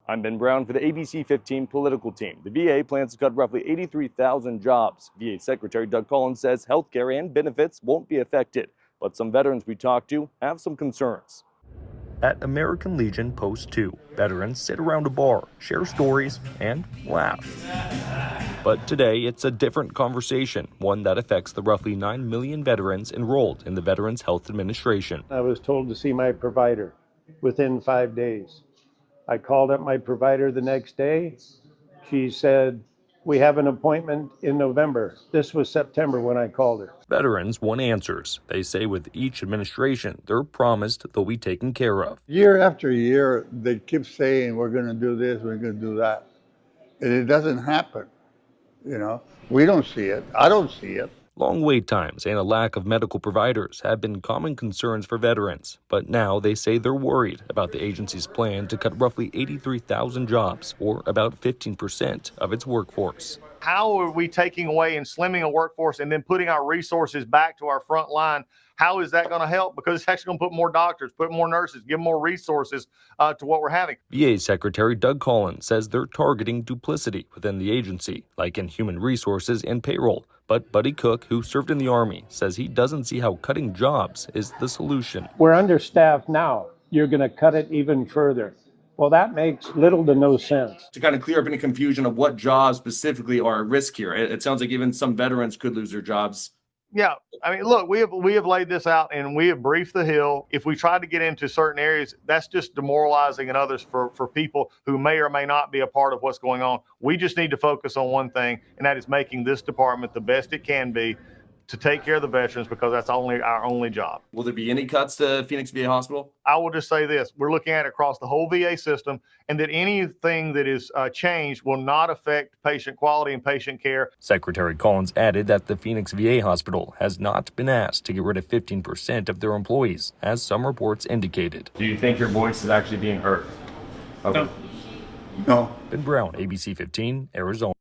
I'm Ben Brown for the ABC 15 political team. The VA plans to cut roughly 83,000 jobs. VA Secretary Doug Collins says health care and benefits won't be affected, but some veterans we talked to have some concerns. At American Legion Post 2, veterans sit around a bar, share stories, and laugh. But today, it's a different conversation, one that affects the roughly 9 million veterans enrolled in the Veterans Health Administration. I was told to see my provider within 5 days. I called up my provider the next day. She said, "We have an appointment in November." This was September when I called her. Veterans want answers. They say with each administration, they're promised they'll be taken care of. Year after year, they keep saying, we're going to do this, we're going to do that. And it doesn't happen. We don't see it. I don't see it. Long wait times and a lack of medical providers have been common concerns for veterans, but now they say they're worried about the agency's plan to cut roughly 83,000 jobs, or about 15% of its workforce. How are we taking away and slimming a workforce and then putting our resources back to our front line? How is that going to help? Because it's actually going to put more doctors, put more nurses, give more resources to what we're having. VA Secretary Doug Collins says they're targeting duplicity within the agency, like in human resources and payroll. But Buddy Cook, who served in the Army, says he doesn't see how cutting jobs is the solution. We're understaffed now. You're going to cut it even further. Well, that makes little to no sense. To kind of clear up any confusion of what jobs specifically are at risk here, it sounds like even some veterans could lose their jobs. Yeah, I mean, look, we have laid this out and we have briefed the Hill. If we try to get into certain areas, that's just demoralizing and others for people who may or may not be a part of what's going on. We just need to focus on one thing, and that is making this department the best it can be to take care of the veterans, because that's our only job. Will there be any cuts to Phoenix VA Hospital? I will just say this: we're looking at it across the whole VA system, and that anything that is changed will not affect patient quality and patient care. Secretary Collins added that the Phoenix VA Hospital has not been asked to get rid of 15% of their employees, as some reports indicated. Do you think your voice is actually being heard? Okay. No. Ben Brown, ABC 15, Arizona.